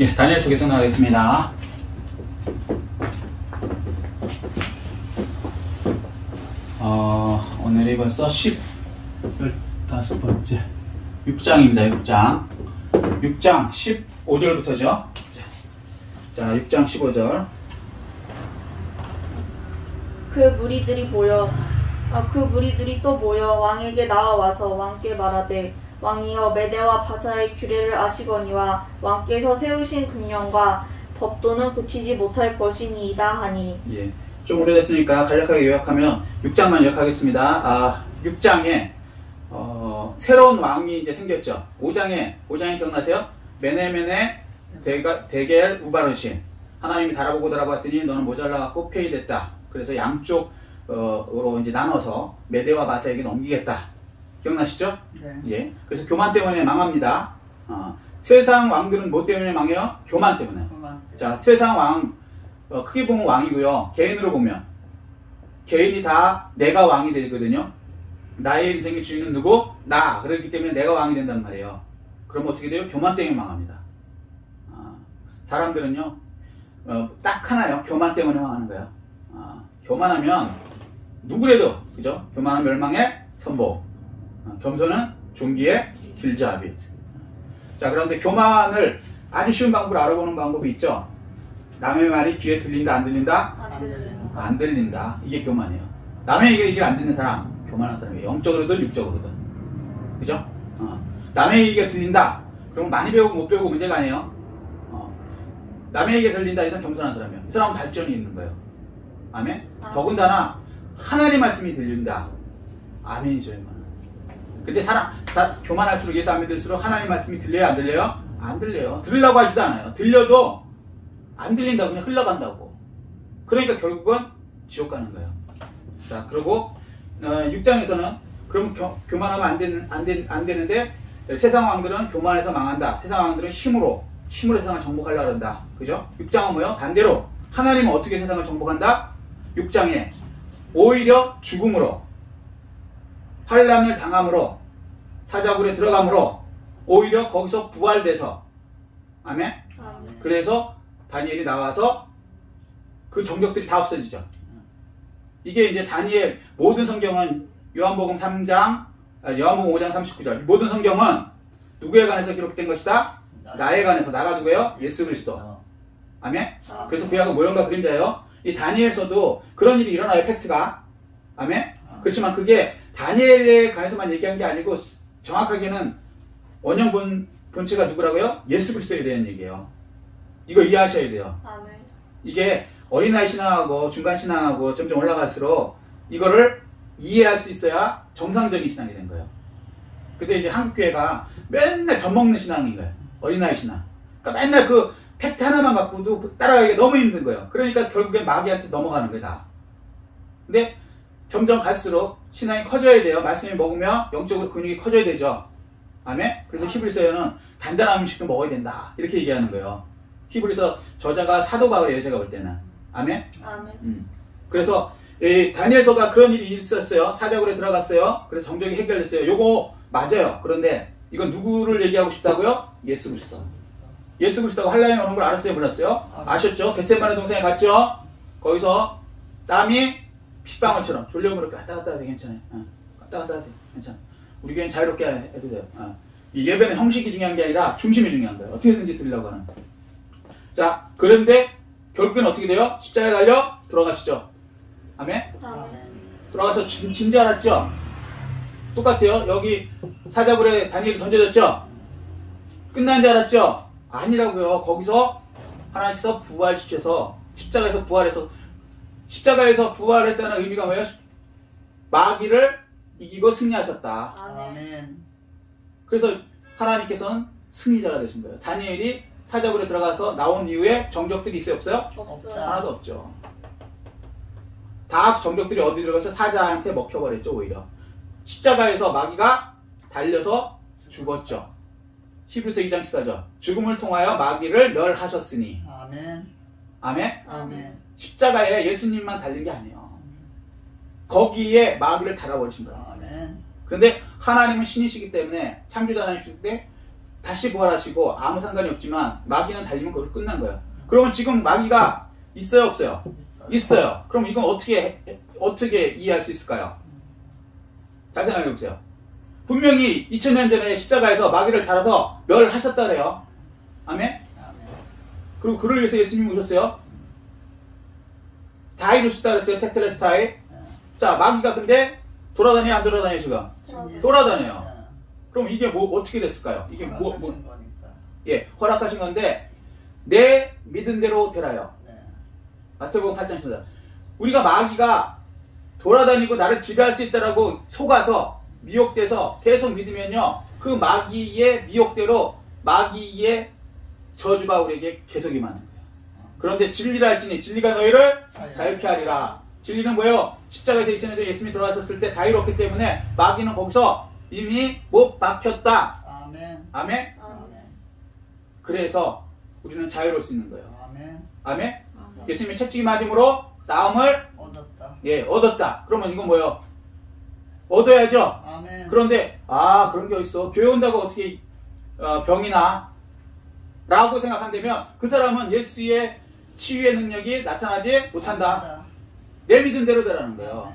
예, 다니엘서 계속 나가겠습니다. 오늘이 벌써 15번째 6장입니다. 6장 15절부터죠. 자, 6장 15절. 그 무리들이 또 모여 왕에게 나와와서 왕께 말하되, 왕이여, 메대와 바사의 규례를 아시거니와 왕께서 세우신 금령과 법도는 고치지 못할 것이니이다 하니. 예, 좀 오래됐으니까 간략하게 요약하면 6장만 요약하겠습니다. 6장에 새로운 왕이 이제 생겼죠. 5장에 기억나세요? 메네메네 데겔 우바르신. 하나님이 달아보고 달아봤더니 너는 모자라갖고 폐위됐다. 그래서 양쪽으로 이제 나눠서 메대와 바사에게 넘기겠다. 기억나시죠? 네. 예. 그래서 교만 때문에 망합니다. 세상 왕들은 뭐 때문에 망해요? 교만 때문에. 자, 세상 왕, 크게 보면 왕이고요. 개인으로 보면 개인이 다 내가 왕이 되거든요. 나의 인생의 주인은 누구? 나. 그렇기 때문에 내가 왕이 된단 말이에요. 그럼 어떻게 돼요? 교만 때문에 망합니다. 사람들은요, 딱 하나요. 교만 때문에 망하는 거예요. 교만하면 누구래도, 그죠? 교만은 멸망의 선보, 겸손은 존귀의 길잡이. 자, 그런데 교만을 아주 쉬운 방법으로 알아보는 방법이 있죠. 남의 말이 귀에 들린다, 안 들린다? 안 들린다. 이게 교만이에요. 남의 얘기를 안 듣는 사람, 교만한 사람이에요. 영적으로든 육적으로든. 그죠? 남의 얘기가 들린다. 그러면 많이 배우고 못 배우고 문제가 아니에요. 남의 얘기가 들린다. 이 사람 겸손한 사람이에요. 이 사람은 발전이 있는 거예요. 아멘? 더군다나 하나님 말씀이 들린다. 아멘이죠. 근데 교만할수록, 예수 안 믿을수록 하나님 말씀이 들려요, 안 들려요? 안 들려요. 들으려고 하지도 않아요. 들려도 안 들린다고 그냥 흘러간다고. 그러니까 결국은 지옥 가는 거예요. 자, 그리고 6장에서는 그럼 교만하면 안 되는데 세상 왕들은 교만해서 망한다. 세상 왕들은 힘으로 세상을 정복하려고 한다. 그죠? 6장은 뭐예요? 반대로 하나님은 어떻게 세상을 정복한다? 6장에 오히려 죽음으로, 환난을 당함으로, 사자굴에 들어감으로 오히려 거기서 부활돼서, 아멘? 그래서 다니엘이 나와서 그 정적들이 다 없어지죠. 이게 이제 다니엘, 모든 성경은 요한복음 3장, 요한복음 5장 39절, 모든 성경은 누구에 관해서 기록된 것이다? 나에 관해서. 나가 누구예요? 예수 그리스도. 아멘? 그래서 구약은 모형과 그림자예요. 이 다니엘서도 그런 일이 일어나요, 팩트가. 아멘? 그렇지만 그게 다니엘에 관해서만 얘기한 게 아니고 정확하게는 원형 본체가 누구라고요? 예수 그리스도에 대한 얘기예요. 이거 이해하셔야 돼요. 아멘. 이게 어린아이 신앙하고 중간 신앙하고 점점 올라갈수록 이거를 이해할 수 있어야 정상적인 신앙이 된 거예요. 근데 이제 한국교회가 맨날 젖먹는 신앙인 거예요. 어린아이 신앙. 그러니까 맨날 그 팩트 하나만 갖고도 따라가기가 너무 힘든 거예요. 그러니까 결국엔 마귀한테 넘어가는 거예요, 다. 근데 점점 갈수록 신앙이 커져야 돼요. 말씀이 먹으면 영적으로 근육이 커져야 되죠. 아멘? 그래서 히브리서에는 단단한 음식도 먹어야 된다. 이렇게 얘기하는 거예요. 히브리서 저자가 사도 바울이에요, 제가 볼 때는. 아멘? 아멘. 그래서 다니엘서가 그런 일이 있었어요. 사자굴에 들어갔어요. 그래서 정적이 해결됐어요. 요거 맞아요. 그런데 이건 누구를 얘기하고 싶다고요? 예수 그리스도. 예수 그리스도가 환난이 오는 걸 알았어요, 몰랐어요? 아셨죠? 겟세마네 동산에 갔죠? 거기서 땀이 핏방울처럼 졸려면 이렇게 왔다 갔다 하세요. 괜찮아요. 왔다 갔다 하세요. 괜찮아요. 우리 교회는 자유롭게 해도 돼요. 이 예배는 형식이 중요한 게 아니라 중심이 중요한 거예요. 어떻게든지 드리려고 하는. 자, 그런데 결국엔 어떻게 돼요? 십자가에 달려 돌아가시죠. 아멘? 돌아가서 진지 알았죠? 똑같아요. 여기 사자굴에 다니엘이 던져졌죠? 끝난 줄 알았죠? 아니라고요. 거기서 하나님께서 부활시켜서 십자가에서 부활했다는 의미가 뭐예요? 마귀를 이기고 승리하셨다. 아멘. 그래서 하나님께서는 승리자가 되신 거예요. 다니엘이 사자굴에 들어가서 나온 이후에 정적들이 있어요, 없어요? 없어요. 하나도 없죠. 다 정적들이 어디 들어가서 사자한테 먹혀버렸죠, 오히려. 십자가에서 마귀가 달려서 죽었죠. 히브리서 2장 14절. 죽음을 통하여 마귀를 멸하셨으니. 아멘. 아멘? 아멘. 십자가에 예수님만 달린 게 아니에요. 거기에 마귀를 달아버리신 거예요. 아멘. 그런데 하나님은 신이시기 때문에, 창조자 하나님이시기 때문에 다시 부활하시고 아무 상관이 없지만 마귀는 달리면 그걸로 끝난 거예요. 그러면 지금 마귀가 있어요, 없어요? 있어요. 그럼 이건 어떻게 이해할 수 있을까요? 잘 생각해 보세요. 분명히 2000년 전에 십자가에서 마귀를 달아서 멸하셨다 그래요. 아멘? 그리고 그를 위해서 예수님이 오셨어요. 다 이루셨다 그랬어요. 테텔레스타이. 자, 마귀가 근데 돌아다녀 안 돌아다녀 지금? 돌아다녀요. 그럼 이게 어떻게 됐을까요? 이게 예, 허락하신 건데 내 믿은 대로 되라요. 마태복음 8장 14. 우리가 마귀가 돌아다니고 나를 지배할 수 있다라고 속아서 미혹돼서 계속 믿으면요, 그 마귀의 미혹대로 마귀의 저주가 우리에게 계속 임하는 거예요. 그런데 진리라 할지니 진리가 너희를 자유케 하리라. 진리는 뭐예요? 십자가에서 2000년 전에 예수님이 돌아왔을 때 다 이뤘기 때문에 마귀는 거기서 이미 못 박혔다. 아멘. 아멘? 그래서 우리는 자유로울 수 있는 거예요. 아멘? 예수님이 채찍이 맞음으로 나음을 얻었다. 그러면 이건 뭐예요? 얻어야죠. 아멘. 그런데 그런 게 어딨어? 교회 온다고 어떻게 병이 나? 라고 생각한다면 그 사람은 예수의 치유의 능력이 나타나지 못한다. 내 믿은 대로 되라는 거예요.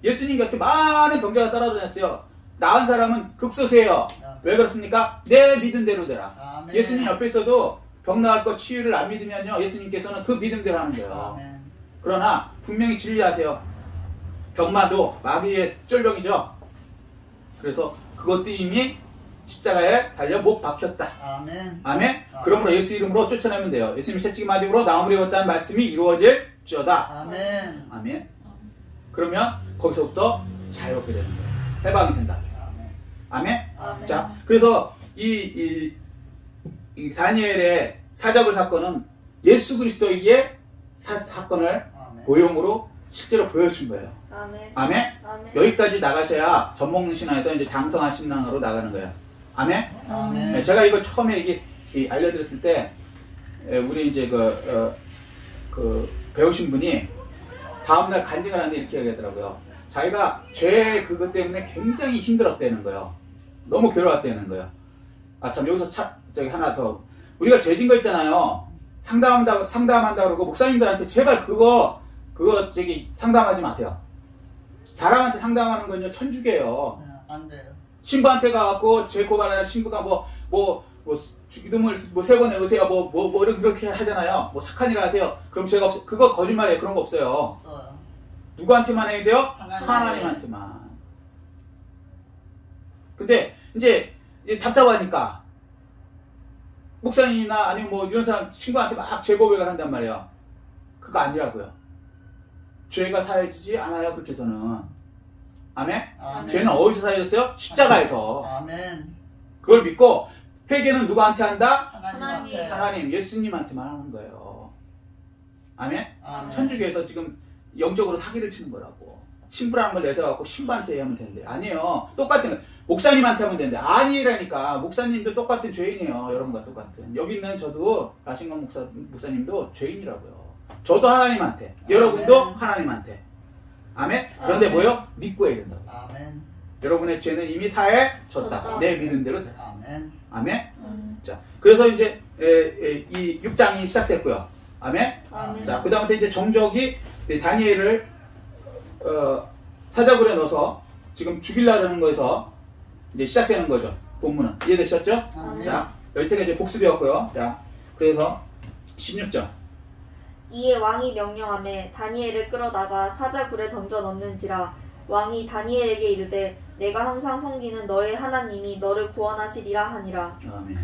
예수님 곁에 많은 병자가 따라다녔어요. 나은 사람은 극소수예요. 왜 그렇습니까? 내 믿은 대로 되라. 아멘. 예수님 옆에 있어도 병 나을 거 치유를 안 믿으면요, 예수님께서는 그 믿음대로 하는 거예요. 아멘. 그러나 분명히 진리하세요. 병마도 마귀의 쫄병이죠. 그래서 그것도 이미 십자가에 달려 못 박혔다. 아멘. 아멘. 그러므로 예수 이름으로 쫓아내면 돼요. 예수님이 채찍이 맞음으로 나음을 입었다는 말씀이 이루어질지어다. 아멘. 아멘. 그러면 거기서부터 자유롭게 되는 거예요. 해방이 된다. 아멘. 아멘. 자, 그래서 이 다니엘의 사자굴 사건은 예수 그리스도의 사건을 모형으로 실제로 보여준 거예요. 아멘. 아멘. 아멘. 여기까지 나가셔야 젖먹는 신앙에서 이제 장성한 신앙으로 나가는 거예요. 아멘. 아멘. 네, 제가 이거 처음에 알려드렸을 때 우리 이제 배우신 분이 다음날 간증을 하는데 이렇게 얘기하더라고요. 자기가 죄 그것 때문에 굉장히 힘들었다는 거예요. 너무 괴로웠다는 거예요. 참 여기서 저기 하나 더, 우리가 죄진 거 있잖아요. 상담한다 그러고 목사님들한테 제발 그거 저기 상담하지 마세요. 사람한테 상담하는 건요 천주교예요. 안 돼요. 신부한테 가갖고 죄 고발하는 신부가 죽이름을 3번 외우세요. 이렇게 하잖아요. 착한 일 하세요. 그럼 죄가 없어요. 그거 거짓말이에요. 그런 거 없어요. 없어요. 누구한테만 해야 돼요? 하나님. 하나님한테만. 근데 이제 답답하니까 목사님이나 아니면 이런 사람 친구한테 막 죄 고백을 한단 말이에요. 그거 아니라고요. 죄가 사해지지 않아요. 그렇게 해서는. 아멘? 아멘. 죄는 어디서 사해졌어요? 십자가에서. 아멘. 그걸 믿고 회개는 누구한테 한다? 하나님한테. 하나님, 예수님한테만 하는 거예요. 아멘? 아멘. 천주교에서 지금 영적으로 사기를 치는 거라고. 신부라는 걸 내세워갖고 신부한테 하면 되는데. 아니에요. 똑같은 거. 목사님한테 하면 되는데. 아니라니까. 목사님도 똑같은 죄인이에요. 여러분과 똑같은. 여기 있는 저도, 라신건 목사님도 죄인이라고요. 저도 하나님한테. 여러분도 하나님한테. 아멘? 그런데 뭐요? 믿고 해야 된다고. 아멘. 여러분의 죄는 이미 사해졌다. 내 믿은 대로 돼. 아멘. 아멘? 자, 그래서 이제 이 6장이 시작됐고요. 아멘? 아멘. 자, 그 다음부터 이제 정적이 다니엘을 사자굴에 넣어서 지금 죽이려는 거에서 이제 시작되는 거죠. 본문은. 이해되셨죠? 아멘. 자, 여기까지 이제 복습이었고요. 자, 그래서 16절. 이에 왕이 명령하매 다니엘을 끌어다가 사자굴에 던져 넣는지라. 왕이 다니엘에게 이르되 내가 항상 섬기는 너의 하나님이 너를 구원하시리라 하니라. 아멘.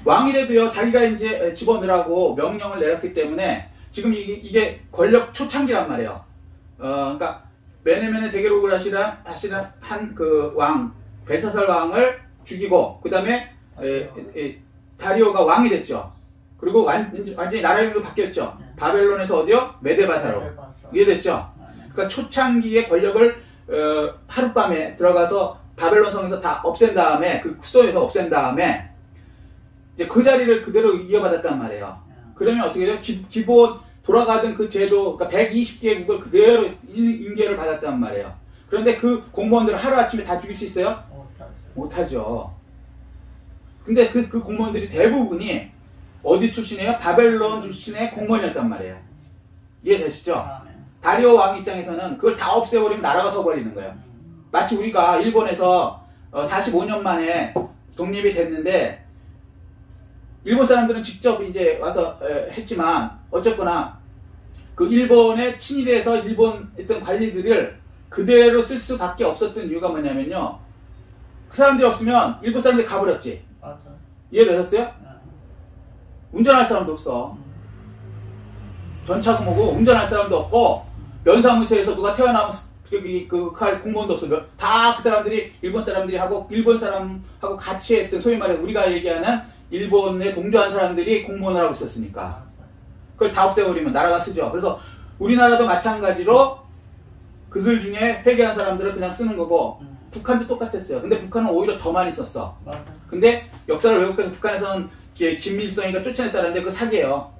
왕이라도요, 자기가 이제 집어넣으라고 명령을 내렸기 때문에 지금 이게 권력 초창기란 말이에요. 그러니까 메네멘의 대계록을 하시라 한 그 왕 벨사살 왕을 죽이고 그 다음에 다리오가 왕이 됐죠. 그리고 완전히 나라 이름도 바뀌었죠. 바벨론에서 어디요? 메데바사로. 이해됐죠? 그러니까 초창기의 권력을 하룻밤에 들어가서 바벨론 성에서 다 없앤 다음에 그 수도에서 없앤 다음에 이제 그 자리를 그대로 이어받았단 말이에요. 그러면 어떻게 돼요? 기본 돌아가던 그 제도, 그러니까 120개국을 그대로 인계를 받았단 말이에요. 그런데 그 공무원들을 하루아침에 다 죽일 수 있어요? 못하죠. 근데 그 공무원들이 대부분이 어디 출신이에요? 바벨론 출신의 공무원이었단 말이에요. 이해되시죠? 다리오 왕 입장에서는 그걸 다 없애버리면 나라가 서버리는 거예요. 마치 우리가 일본에서 45년 만에 독립이 됐는데 일본 사람들은 직접 이제 와서 했지만 어쨌거나 그 일본에 친일해서 일본 있던 관리들을 그대로 쓸 수밖에 없었던 이유가 뭐냐면요. 그 사람들이 없으면 일본 사람들이 가버렸지. 맞아. 이해되셨어요? 운전할 사람도 없어. 전차도 뭐고 운전할 사람도 없고 면사무소에서 누가 태어나면 저기 그 공무원도 없어. 다 그 사람들이 일본 사람들이 하고 일본 사람하고 같이 했던 소위 말해 우리가 얘기하는 일본에 동조한 사람들이 공무원을 하고 있었으니까 그걸 다 없애버리면 나라가 쓰죠. 그래서 우리나라도 마찬가지로 그들 중에 회개한 사람들을 그냥 쓰는 거고 북한도 똑같았어요. 근데 북한은 오히려 더 많이 썼어. 근데 역사를 왜곡해서 북한에서는 김일성이가 쫓아냈다는데 그 사기예요.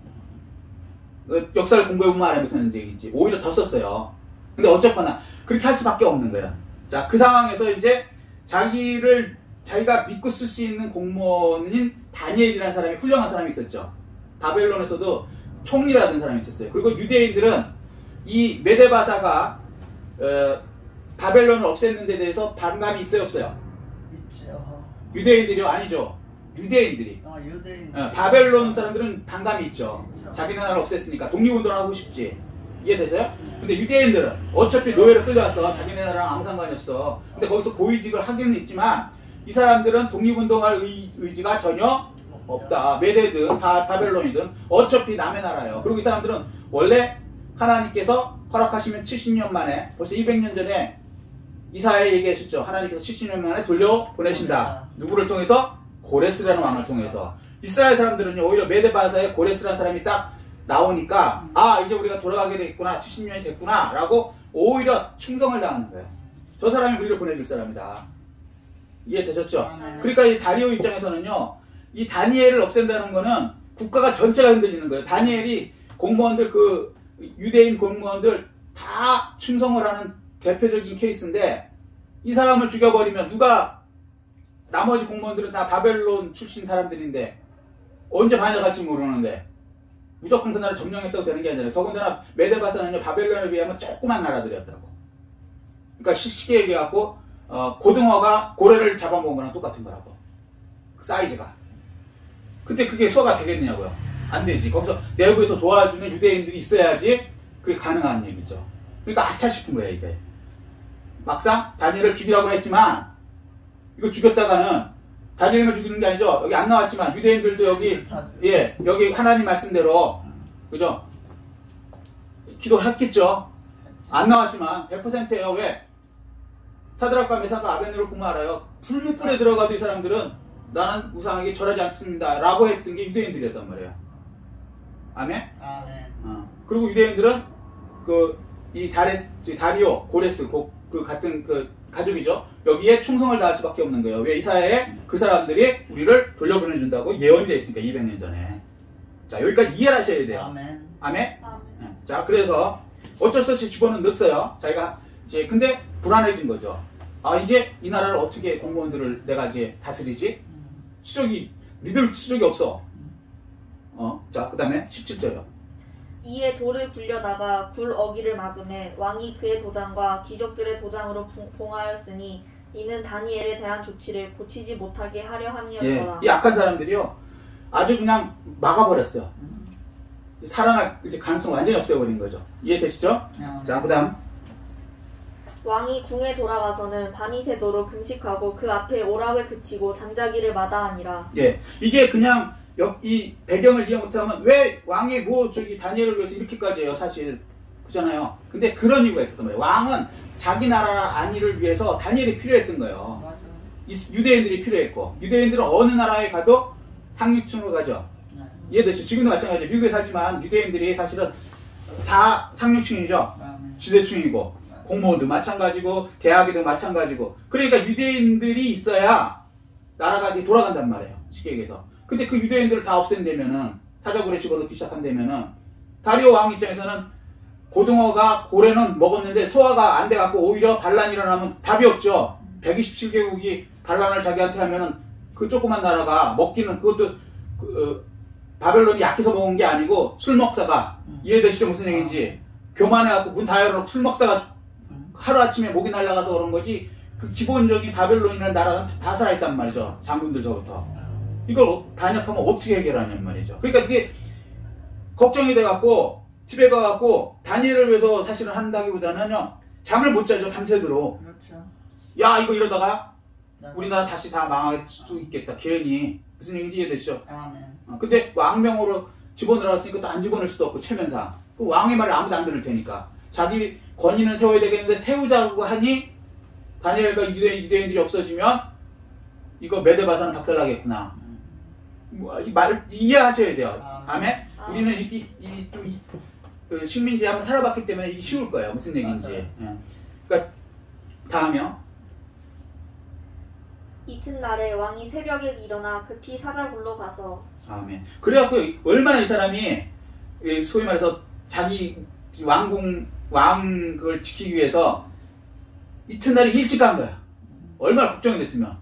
역사를 공부해보면 알아 무슨 얘기인지. 오히려 더 썼어요. 근데 어쨌거나 그렇게 할 수밖에 없는 거예요. 자, 그 상황에서 이제 자기가 믿고 쓸 수 있는 공무원인 다니엘이라는 사람이 훌륭한 사람이 있었죠. 바벨론에서도 총리라는 사람이 있었어요. 그리고 유대인들은 이 메데바사가 바벨론을 없앴는 데 대해서 반감이 있어요, 없어요? 있죠. 유대인들이요? 아니죠. 유대인들이. 유대인. 바벨론 사람들은 반감이 있죠. 그렇죠. 자기 나라를 없앴으니까 독립운동을 하고 싶지. 이해되세요? 근데 유대인들은 어차피 노예로 끌려왔어. 자기네 나라랑 아무 상관이 없어. 근데 거기서 고위직을 하기는 있지만 이 사람들은 독립운동할 의지가 전혀 없다. 메대든 바벨론이든 어차피 남의 나라예요. 그리고 이 사람들은 원래 하나님께서 허락하시면 70년 만에 벌써 200년 전에 이사야에 얘기하셨죠. 하나님께서 70년 만에 돌려보내신다. 누구를 통해서? 고레스라는 왕을 통해서. 이스라엘 사람들은요 오히려 메데바사에 고레스라는 사람이 딱 나오니까 아 이제 우리가 돌아가게 됐구나 70년이 됐구나 라고 오히려 충성을 당하는 거예요. 저 사람이 우리를 보내줄 사람이다. 이해되셨죠? 그러니까 이 다리오 입장에서는요 이 다니엘을 없앤다는 거는 국가가 전체가 흔들리는 거예요. 다니엘이 공무원들 그 유대인 공무원들 다 충성을 하는 대표적인 케이스인데 이 사람을 죽여버리면 누가 나머지 공무원들은 다 바벨론 출신 사람들인데 언제 반역할지 모르는데 무조건 그 나라 점령했다고 되는 게 아니라 더군다나 메데바사는요 바벨론에 비하면 조그만 나라들이었다고. 그러니까 쉽게 얘기해갖고 고등어가 고래를 잡아먹은 거랑 똑같은 거라고. 그 사이즈가. 근데 그게 소화가 되겠느냐고요. 안 되지. 거기서 내부에서 도와주는 유대인들이 있어야지 그게 가능한 얘기죠. 그러니까 아차 싶은 거예요 이게. 막상 다니엘을 죽이라고 했지만 이거 죽였다가는 다니엘을 죽이는 게 아니죠. 여기 안 나왔지만 유대인들도 여기 여기 하나님 말씀대로 그죠? 기도했겠죠. 안 나왔지만 100%예요. 왜? 사드락과 메사가 아벤느고를 보면 알아요. 불mit불에 들어가도 이 사람들은 나는 우상에게 절하지 않습니다 라고 했던 게 유대인들이었단 말이에요. 아멘? 아멘. 그리고 유대인들은 이 다리오 고레스 그 같은 그 가족이죠. 여기에 충성을 다할 수밖에 없는 거예요. 왜? 이사야에 그 사람들이 우리를 돌려보내준다고 예언이 되어 있으니까 200년 전에. 자 여기까지 이해를 하셔야 돼요. 아멘. 아멘? 네. 자 그래서 어쩔 수 없이 집어넣었어요. 자기가 이제 근데 불안해진 거죠. 아 이제 이 나라를 어떻게 공무원들을 내가 이제 다스리지? 믿을 수족이 없어. 자 그 다음에 17절이요. 이에 돌을 굴려다가 굴 어기를 막음에 왕이 그의 도장과 귀족들의 도장으로 봉하였으니 이는 다니엘에 대한 조치를 고치지 못하게 하려 함이었더라. 이 악한 사람들이요 아주 그냥 막아버렸어요. 살아날 이제 가능성 완전히 없애버린 거죠. 이해되시죠? 자 그다음 왕이 궁에 돌아가서는 밤이 새도록 금식하고 그 앞에 오락을 그치고 잠자기를 마다하니라. 예, 이게 그냥 이 배경을 이해 못하면 왜 왕이 다니엘을 위해서 이렇게까지 해요 사실 그잖아요. 근데 그런 이유가 있었단 말이에요. 왕은 자기 나라 안위를 위해서 다니엘이 필요했던 거예요. 맞아. 유대인들이 필요했고 유대인들은 어느 나라에 가도 상류층으로 가죠. 이해되시죠? 지금도 마찬가지예요. 미국에 살지만 유대인들이 사실은 다 상류층이죠. 지대층이고 공무원도 마찬가지고 대학이도 마찬가지고 그러니까 유대인들이 있어야 나라가 이제 돌아간단 말이에요. 쉽게 얘기해서. 근데 그 유대인들을 다 없앤다면은 사자굴에 집어넣기 시작한다면은 다리오 왕 입장에서는 고등어가 고래는 먹었는데 소화가 안 돼갖고 오히려 반란이 일어나면 답이 없죠. 127개국이 반란을 자기한테 하면은 그 조그만 나라가 먹기는 그것도 바벨론이 약해서 먹은 게 아니고 술 먹다가 이해되시죠? 무슨 얘기인지. 교만해갖고 문 다 열어놓고 술 먹다가 하루아침에 목이 날아가서 그런 거지. 그 기본적인 바벨론이라는 나라는 다 살아있단 말이죠. 장군들서부터. 이걸 반역하면 어떻게 해결하냔 말이죠. 그러니까 이게 걱정이 돼갖고 집에 가갖고 다니엘을 위해서 사실은 한다기보다는요, 잠을 못 자죠. 밤새도록. 그렇죠. 야, 이거 이러다가 우리나라 다시 다 망할 수도 있겠다. 괜히. 무슨 얘기인지 이해되시죠? 아멘. 근데 왕명으로 집어넣었으니까 또 안 집어넣을 수도 없고, 체면상. 그 왕의 말을 아무도 안 들을 테니까. 자기 권위는 세워야 되겠는데 세우자고 하니 다니엘과 유대인들이 없어지면 이거 메데바사는 박살나겠구나. 이 말을 이해하셔야 돼요. 아멘? 우리는 그 식민지에 한번 살아봤기 때문에 이게 쉬울 거예요. 무슨 얘기인지. 예. 그러니까 다음이요. 이튿날에 왕이 새벽에 일어나 급히 사자굴로 가서. 아멘. 그래갖고 얼마나 이 사람이 소위 말해서 자기 왕 그걸 지키기 위해서 이튿날에 일찍 간 거야. 얼마나 걱정이 됐으면.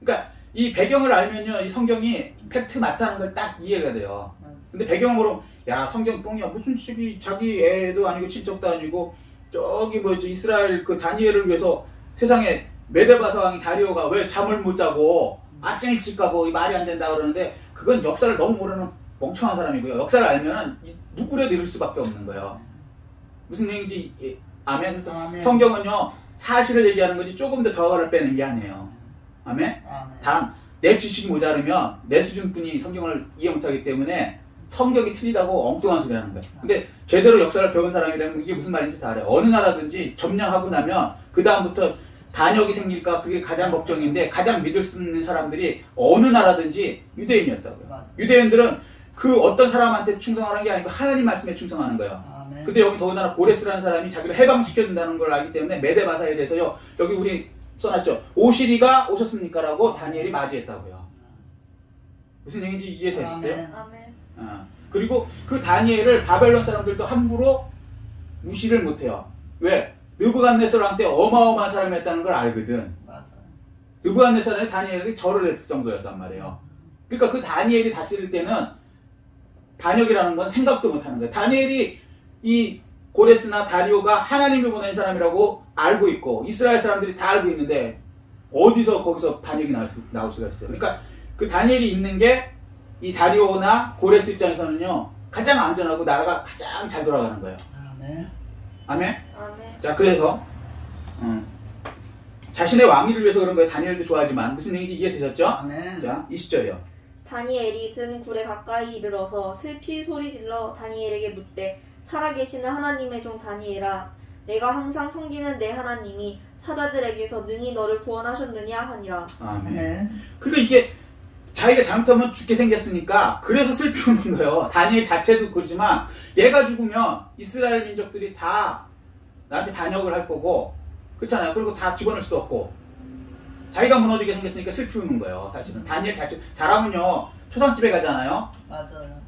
그러니까 이 배경을 알면요, 이 성경이 팩트 맞다는 걸 딱 이해가 돼요. 근데 배경으로 야, 성경 똥이야, 무슨 자기 애도 아니고 친척도 아니고 저기 뭐지 이스라엘 그 다니엘을 위해서 세상에 메데바사 왕이 다리오가 왜 잠을 못 자고 아침 일찍 가고 말이 안 된다 그러는데, 그건 역사를 너무 모르는 멍청한 사람이고요. 역사를 알면은 누구라도 이럴 수밖에 없는 거예요. 무슨 얘기인지 아멘. 그래서 아멘. 성경은요, 사실을 얘기하는 거지 조금 더 더를 빼는 게 아니에요. 아멘. 단 내 지식이 모자르면 내 수준뿐이 성경을 이해 못하기 때문에 성경이 틀리다고 엉뚱한 소리 하는 거예요. 근데 제대로 역사를 배운 사람이라면 이게 무슨 말인지 다 알아요. 어느 나라든지 점령하고 나면 그 다음부터 반역이 생길까 그게 가장 걱정인데, 가장 믿을 수 있는 사람들이 어느 나라든지 유대인이었다고요. 맞아. 유대인들은 그 어떤 사람한테 충성하는 게 아니고 하나님 말씀에 충성하는 거예요. 아멘. 근데 여기 더군다나 고레스라는 사람이 자기를 해방시켜준다는 걸 알기 때문에 메데바사에 대해서요, 여기 우리 써놨죠. 오시리가 오셨습니까? 라고 다니엘이 맞이했다고요. 무슨 얘기인지 이해되셨어요? 아멘. 그리고 그 다니엘을 바벨론 사람들도 함부로 무시를 못해요. 왜? 느부갓네살한테 어마어마한 사람이었다는 걸 알거든. 맞아요. 느부갓네살한테 다니엘이 절을 했을 정도였단 말이에요. 그러니까 그 다니엘이 다스릴 때는 반역이라는 건 생각도 못하는 거예요. 다니엘이 이 고레스나 다리오가 하나님이 보낸 사람이라고 알고 있고 이스라엘 사람들이 다 알고 있는데 어디서 거기서 반역이 나올 수가 있어요. 그러니까 그 다니엘이 있는 게 이 다리오나 고레스 입장에서는요, 가장 안전하고 나라가 가장 잘 돌아가는 거예요. 아멘. 아멘? 아멘. 자, 그래서 자신의 왕위를 위해서 그런 거예요. 다니엘도 좋아하지만. 무슨 얘기인지 이해되셨죠? 아멘. 자, 20절이요. 다니엘이 든 굴에 가까이 이르러서 슬피 소리질러 다니엘에게 묻되, 살아계시는 하나님의 종 다니엘아, 내가 항상 섬기는 내 하나님이 사자들에게서 능히 너를 구원하셨느냐 하니라. 아멘. 네. 그러니까 이게 자기가 잘못하면 죽게 생겼으니까 그래서 슬피 우는 거예요. 다니엘 자체도 그러지만 얘가 죽으면 이스라엘 민족들이 다 나한테 반역을 할 거고, 그렇잖아요. 그리고 다 집어넣을 수도 없고 자기가 무너지게 생겼으니까 슬피 우는 거예요. 사실은 다니엘 자체 사람은요, 초상집에 가잖아요. 맞아요.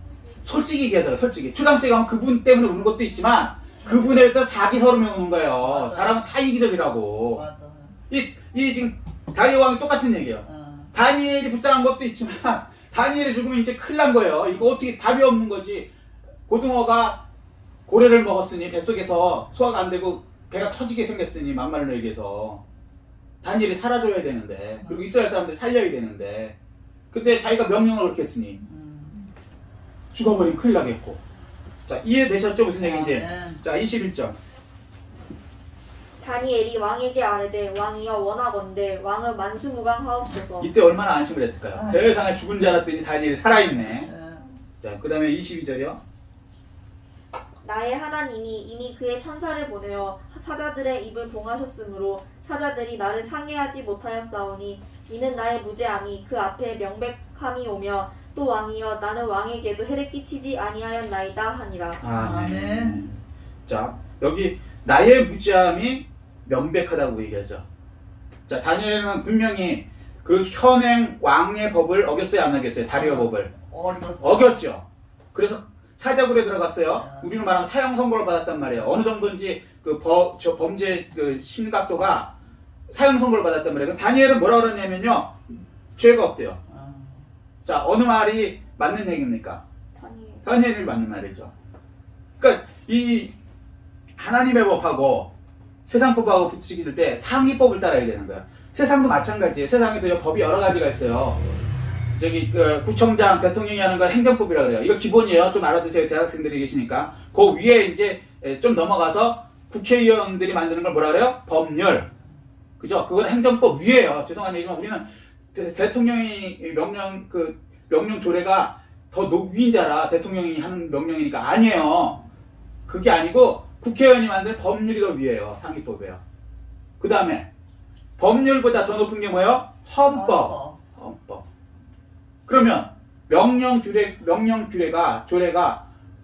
솔직히 얘기하자요. 솔직히 초상집에 가면 그분 때문에 우는 것도 있지만 그분에 따라 자기 서름에 우는 거예요. 맞아요. 사람은 다 이기적이라고. 맞아요. 이 지금 다리오 왕이 똑같은 얘기예요. 다니엘이 불쌍한 것도 있지만 다니엘이 죽으면 이제 큰일 난 거예요. 이거 어떻게 답이 없는 거지. 고등어가 고래를 먹었으니 뱃속에서 소화가 안 되고 배가 터지게 생겼으니, 막말로 얘기해서 다니엘이 살아줘야 되는데, 그리고 이스라엘 사람들 살려야 되는데, 근데 자기가 명령을 그렇게 했으니 죽어버리면 큰일 나겠고. 자, 이해되셨죠? 무슨 얘기인지. 자, 21점. 다니엘이 왕에게 아뢰되, 왕이여 원하건대 왕은 만수무강하옵소서. 이때 얼마나 안심을 했을까요? 세상에 죽은 줄 알았더니 다니엘이 살아있네. 네. 자, 그 다음에 22절이요. 나의 하나님이 이미 그의 천사를 보내어 사자들의 입을 봉하셨으므로 사자들이 나를 상해하지 못하였사오니 이는 나의 무죄함이 그 앞에 명백함이 오며, 또 왕이여 나는 왕에게도 해를 끼치지 아니하였나이다 하니라. 아멘. 자, 여기 나의 무죄함이 명백하다고 얘기하죠. 자, 다니엘은 분명히 그 현행 왕의 법을 어겼어요, 안 어겼어요? 다리오 법을 어겼죠. 그래서 사자굴에 들어갔어요. 우리는 말하면 사형 선고를 받았단 말이에요. 어느 정도인지 그 범죄 그 심각도가 사형 선고를 받았단 말이에요. 다니엘은 뭐라 그러냐면요, 죄가 없대요. 아, 자, 어느 말이 맞는 얘기입니까? 다니엘. 다니엘이 맞는 말이죠. 그러니까 이 하나님의 법하고 세상법하고 붙이기 때 상위법을 따라야 되는 거야. 세상도 마찬가지예요. 세상에도 법이 여러 가지가 있어요. 저기 구청장, 대통령이 하는 건 행정법이라 그래요. 이거 기본이에요. 좀 알아두세요. 대학생들이 계시니까. 그 위에 이제 좀 넘어가서 국회의원들이 만드는 걸 뭐라 그래요? 법률. 그죠? 그건 행정법 위에요. 죄송한 얘기지만 우리는 대통령이 명령 조례가 더 위인 줄 알아. 대통령이 하는 명령이니까. 아니에요. 그게 아니고 국회의원이 만드는 법률이 더 위에요. 상위법이에요. 그 다음에 법률보다 더 높은 게 뭐예요? 헌법. 그러면 명령 조례가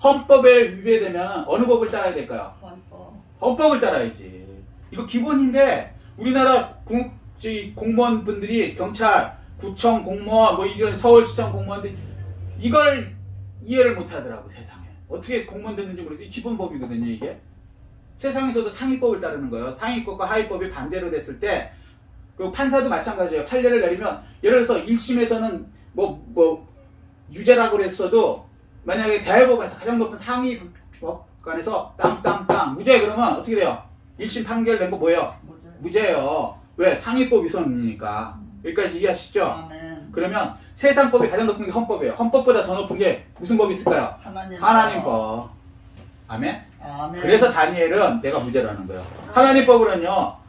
헌법에 위배되면 어느 법을 따라야 될까요? 헌법을 따라야지. 이거 기본인데 우리나라 공무원분들이 경찰, 구청 공무원, 뭐 이런 서울시청 공무원들이 이걸 이해를 못하더라고. 세상에 어떻게 공무원 됐는지 모르겠어요. 기본법이거든요. 이게 세상에서도 상위법을 따르는 거예요. 상위법과 하위법이 반대로 됐을 때 그 판사도 마찬가지예요. 판례를 내리면 예를 들어서 1심에서는 뭐 유죄라고 했어도 만약에 대법원에서 가장 높은 상위법관에서 땅 무죄 그러면 어떻게 돼요? 1심 판결 낸 거 뭐예요? 무죄예요. 왜? 상위법 위반이니까. 여기까지 이해하시죠? 아멘. 그러면 세상법이 가장 높은 게 헌법이에요. 헌법보다 더 높은 게 무슨 법이 있을까요? 하나님 법. 아멘? 아멘. 그래서 다니엘은 내가 무죄라는 거예요. 하나님 법으로는요.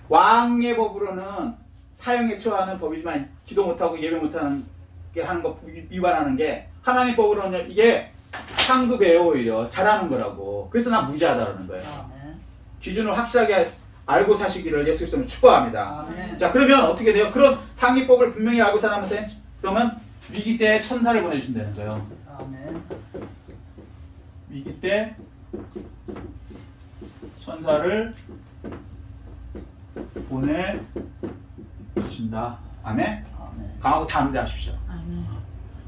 왕의 법으로는 사형에 처하는 법이지만 기도 못하고 예배 못하는 게 하는 거 위반하는 게 하나님 법으로는 이게 상급이에요. 오히려 잘하는 거라고. 그래서 난 무죄하다라는 거예요. 아멘. 기준을 확실하게 알고 사시기를 예수 그리스도는 축복합니다. 아멘. 자, 그러면 어떻게 돼요? 그런 상위법을 분명히 알고 살았는데 그러면 위기 때 천사를 보내주신다는 거예요. 아멘. 위기 때 천사를 보내주신다. 아멘? 아멘. 강하고 다 암대하십시오. 아멘.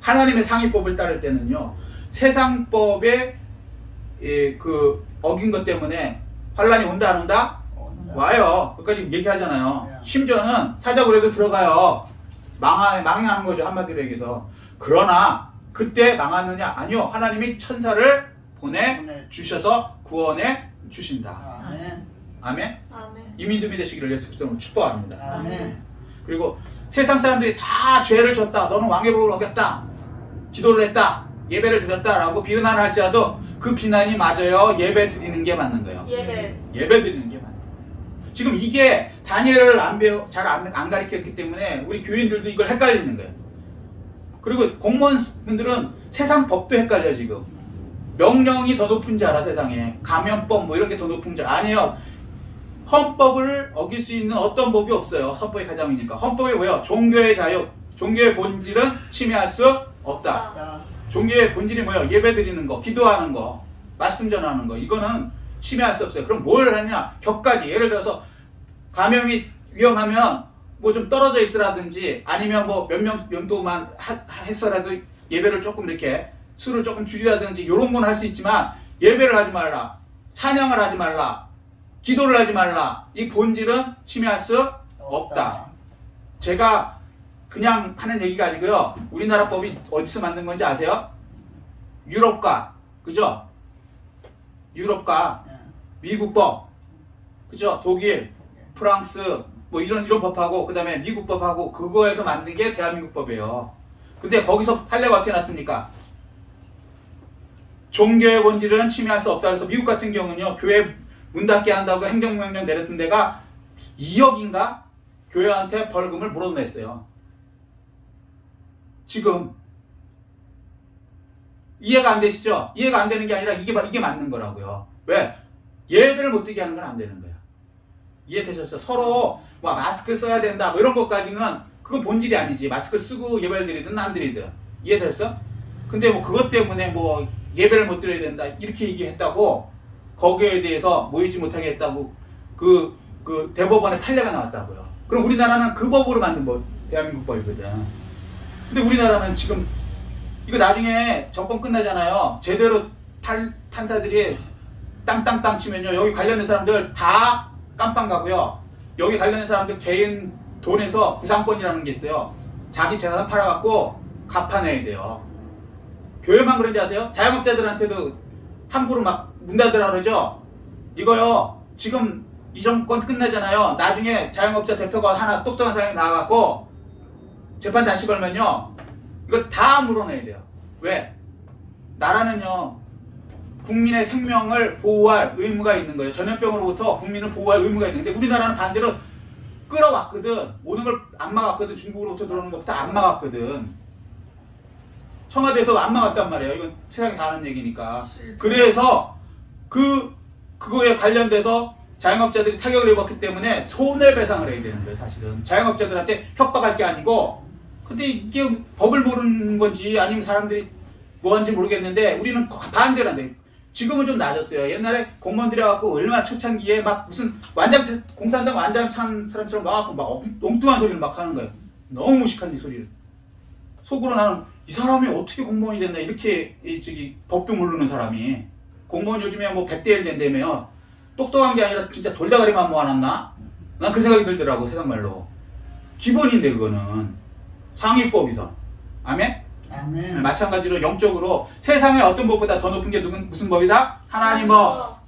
하나님의 상위법을 따를 때는요. 세상법에 어긴 것 때문에 환란이 온다 안 온다? 와요. 그까지 얘기하잖아요. 네. 심지어는 사자고 해도 들어가요. 망하는 거죠. 한마디로 얘기해서. 그러나 그때 망하느냐? 아니요. 하나님이 천사를 보내주셔서 구원해 주신다. 아멘. 아멘? 아멘. 이 믿음이 되시기를 예수 그리스도로 축복합니다. 아멘. 그리고 세상 사람들이 다 죄를 졌다. 너는 왕의 법을 어겼다. 기도를 했다. 예배를 드렸다. 라고 비난을 할지라도 그 비난이 맞아요. 예배 드리는 게 맞는 거예요. 예배 드리는 게 맞는 거예요. 지금 이게 다니엘을 잘 안 가르쳤기 때문에 우리 교인들도 이걸 헷갈리는 거예요. 그리고 공무원분들은 세상 법도 헷갈려 지금. 명령이 더 높은 줄 알아 세상에. 감염법 뭐 이런 게 더 높은 줄 아니에요. 헌법을 어길 수 있는 어떤 법이 없어요. 헌법의 가장이니까. 헌법이 뭐예요? 종교의 자유. 종교의 본질은 침해할 수 없다. 종교의 본질이 뭐예요? 예배 드리는 거, 기도하는 거, 말씀 전하는 거. 이거는 침해할 수 없어요. 그럼 뭘 하냐? 격까지. 예를 들어서 감염이 위험하면 뭐 좀 떨어져 있으라든지 아니면 뭐 몇 명 정도만 해서라도 예배를 조금 이렇게 수를 조금 줄이라든지 이런 건 할 수 있지만 예배를 하지 말라. 찬양을 하지 말라. 기도를 하지 말라. 이 본질은 침해할 수 없다. 제가 그냥 하는 얘기가 아니고요. 우리나라 법이 어디서 만든 건지 아세요? 유럽과, 그죠? 유럽과 미국 법, 그죠? 독일, 프랑스, 뭐 이런 법하고, 그 다음에 미국 법하고, 그거에서 만든 게 대한민국 법이에요. 근데 거기서 판례가 어떻게 났습니까? 종교의 본질은 침해할 수 없다. 그래서 미국 같은 경우는요, 교회 문 닫게 한다고 행정명령 내렸던 데가 2억인가? 교회한테 벌금을 물어냈어요. 지금 이해가 안 되시죠? 이해가 안 되는 게 아니라 이게 맞는 거라고요. 왜? 예배를 못 드게 하는 건 안 되는 거예요. 이해되셨어요? 서로 뭐 마스크 써야 된다 뭐 이런 것까지는 그건 본질이 아니지. 마스크 쓰고 예배를 드리든 안 드리든. 이해됐어? 근데 뭐 그것 때문에 뭐 예배를 못 드려야 된다 이렇게 얘기했다고 거기에 대해서 모이지 못하게 했다고 그 대법원에 판례가 나왔다고요. 그럼 우리나라는 그 법으로 만든 법, 대한민국 법이거든. 근데 우리나라는 지금 이거 나중에 정권 끝나잖아요. 제대로 판사들이 땅땅땅 치면요. 여기 관련된 사람들 다 깜빵 가고요. 여기 관련된 사람들 개인 돈에서 구상권이라는 게 있어요. 자기 재산 팔아갖고 갚아내야 돼요. 교회만 그런지 아세요? 자영업자들한테도 함부로 막 문 닫으라 그러죠? 이거요, 지금 이 정권 끝나잖아요. 나중에 자영업자 대표가 하나 똑똑한 사람이 나와갖고 재판 다시 걸면요, 이거 다 물어내야 돼요. 왜? 나라는요, 국민의 생명을 보호할 의무가 있는 거예요. 전염병으로부터 국민을 보호할 의무가 있는데, 우리나라는 반대로 끌어왔거든. 오는 걸 안 막았거든. 중국으로부터 들어오는 것부터 안 막았거든. 청와대에서 안 막았단 말이에요. 이건 세상에 다 아는 얘기니까. 그래서 그거에 관련돼서 자영업자들이 타격을 입었기 때문에 손해배상을 해야 되는 거예요. 사실은 자영업자들한테 협박할 게 아니고. 근데 이게 법을 모르는 건지 아니면 사람들이 뭐하는지 모르겠는데, 우리는 반대로 한대. 지금은 좀 낮았어요. 옛날에 공무원들이 와갖고 얼마나 초창기에 막 무슨 공산당 완장 찬 사람처럼 와갖고 막 엉뚱한 소리를 막 하는 거예요. 너무 무식한 이 소리를. 속으로 나는 이 사람이 어떻게 공무원이 됐나, 이렇게 법도 모르는 사람이. 공무원 요즘에 뭐 100대 1 된다며요. 똑똑한 게 아니라 진짜 돌다가리만 모아놨나? 난 그 생각이 들더라고, 세상 말로. 기본인데 그거는. 상위법이서. 아멘? 아멘. 마찬가지로 영적으로 세상에 어떤 법보다 더 높은 게 무슨 법이다? 하나님 법.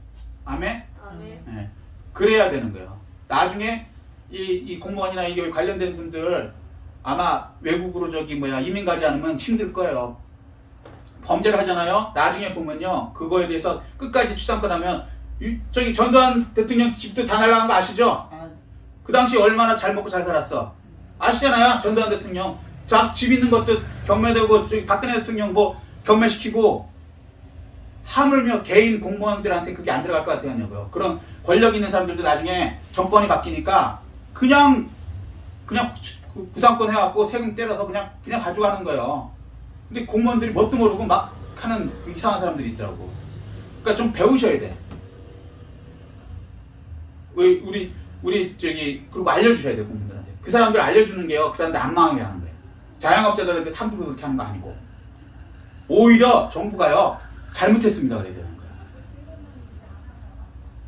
아멘? 아멘. 네. 그래야 되는 거예요. 나중에 이 공무원이나 이게 관련된 분들 아마 외국으로 이민 가지 않으면 힘들 거예요. 범죄를 하잖아요. 나중에 보면요, 그거에 대해서 끝까지 추상권 하면 전두환 대통령 집도 다 날라간 거 아시죠? 그 당시 얼마나 잘 먹고 잘 살았어. 아시잖아요. 전두환 대통령 집 있는 것도 경매되고, 박근혜 대통령 뭐 경매시키고, 하물며 개인 공무원들한테 그게 안 들어갈 것 같아요. 그런 권력 있는 사람들도 나중에 정권이 바뀌니까 그냥 구상권 해갖고 세금 때려서 그냥 가져가는 거예요. 근데 공무원들이 뭣도 모르고 막 하는 그 이상한 사람들이 있더라고. 그러니까 좀 배우셔야 돼. 우리 그리고 알려주셔야 돼, 공무원들한테. 그 사람들 알려주는 게요, 그 사람들 안 망하게 하는 거예요. 자영업자들한테 함부로 그렇게 하는 거 아니고, 오히려 정부가요, 잘못했습니다 그래야 되는 거예요.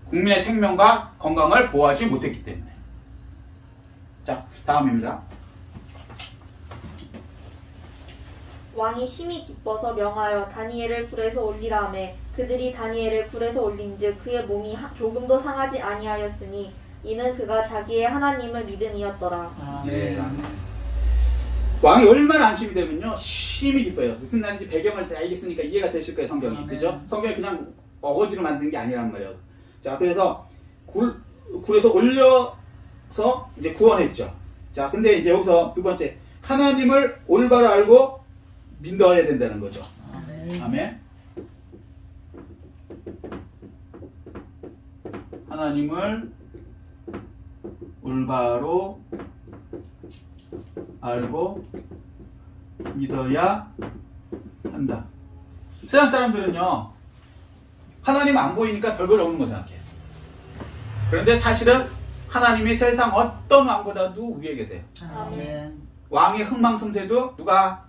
국민의 생명과 건강을 보호하지 못했기 때문에. 자, 다음입니다. 왕이 심히 기뻐서 명하여 다니엘을 굴에서 올리라 하매 그들이 다니엘을 굴에서 올린즉 그의 몸이 조금도 상하지 아니하였으니 이는 그가 자기의 하나님을 믿음이었더라. 네. 왕이 얼마나 안심이 되면요, 심히 기뻐요. 무슨 날인지 배경을 다 알겠으니까 이해가 되실 거예요, 성경이. 그죠? 성경이 그냥 어거지로 만든 게 아니란 말이에요. 자, 그래서 굴에서 올려서 이제 구원했죠. 자, 근데 이제 여기서 두 번째, 하나님을 올바로 알고 믿어야 된다는 거죠. 아멘. 하나님을 올바로 알고 믿어야 한다. 세상 사람들은요, 하나님 안 보이니까 별걸 없는 거 생각해요. 그런데 사실은 하나님이 세상 어떤 왕보다도 위에 계세요. 아멘. 왕의 흥망성쇠도 누가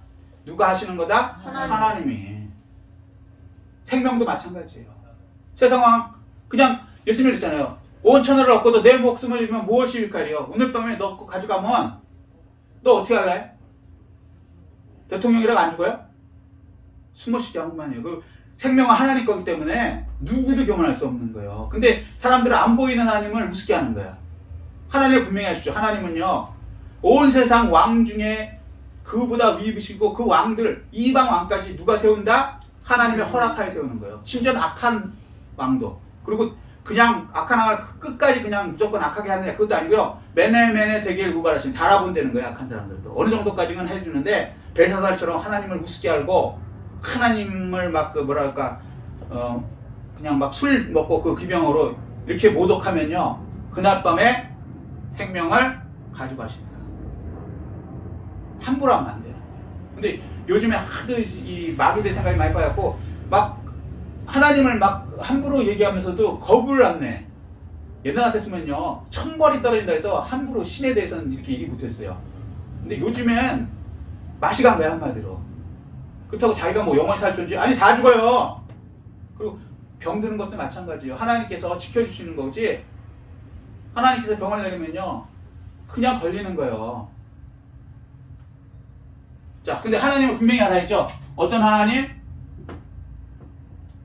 하시는 거다? 하나님이. 생명도 마찬가지예요. 세상 왕, 그냥 예수님이 그랬잖아요. 온 천하를 얻고도 내 목숨을 잃으면 무엇이 유익하리요? 오늘 밤에 너 가져가면 너 어떻게 할래? 대통령이라고 안 죽어요? 숨어 쉬지 않고만요. 그 생명은 하나님 거기 때문에 누구도 교만할 수 없는 거예요. 근데 사람들은 안 보이는 하나님을 우습게 하는 거야. 하나님을 분명히 하십시오. 하나님은요, 온 세상 왕 중에 그보다 위이시고 그 왕들, 이방 왕까지 누가 세운다? 하나님의 허락하에 세우는 거예요. 심지어 악한 왕도. 그리고 그냥 악한 왕을 끝까지 그냥 무조건 악하게 하느냐, 그것도 아니고요. 매네매네 되길 구발하시면 달아본다는 거예요. 악한 사람들도. 어느 정도까지는 해주는데, 벨사살처럼 하나님을 우습게 알고 하나님을 막 그냥 막 술 먹고 그 기병으로 이렇게 모독하면요, 그날 밤에 생명을 가지고 하신다. 함부로 하면 안 돼요. 근데 요즘에 하도 이 마귀들 생각이 많이 빠졌고, 막 하나님을 막 함부로 얘기하면서도 겁을 안 내. 옛날 같았으면요, 천벌이 떨어진다 해서 함부로 신에 대해서는 이렇게 얘기 못했어요. 근데 요즘엔 맛이 간 거야, 한마디로. 그렇다고 자기가 뭐 영원히 살 존재, 아니 다 죽어요. 그리고 병드는 것도 마찬가지예요. 하나님께서 지켜주시는 거지, 하나님께서 병을 내리면요 그냥 걸리는 거예요. 자, 근데 하나님은 분명히 하나 있죠. 어떤 하나님?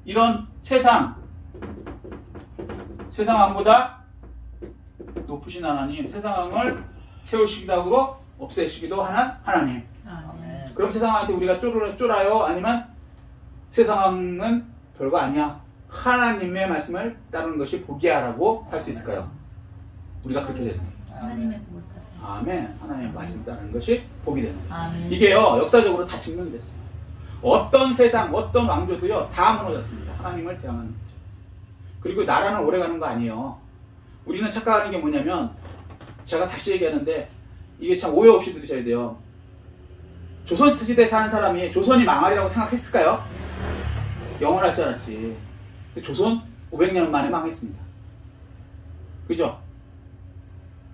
이런 세상 왕보다 높으신 하나님, 세상을 세우시기도 하고 없애시기도 하는 하나님. 아멘. 그럼 세상한테 우리가 쫄아요? 아니면 세상은 별거 아니야, 하나님의 말씀을 따르는 것이 복이야라고 살 수 있을까요? 우리가 그렇게 되는 거예요. 하나님의 아멘. 하나님의 말씀을 따르는 것이 복이 되는 거예요. 아멘. 이게요, 역사적으로 다 증명이 됐어요. 어떤 세상, 어떤 왕조도요, 다 무너졌습니다. 하나님을 대항하는 거죠. 그리고 나라는 오래가는 거 아니에요. 우리는 착각하는 게 뭐냐면, 제가 다시 얘기하는데 이게 참 오해 없이 들으셔야 돼요. 조선시대 사는 사람이 조선이 망하리라고 생각했을까요? 영원할 줄 알았지. 근데 조선 500년 만에 망했습니다. 그죠?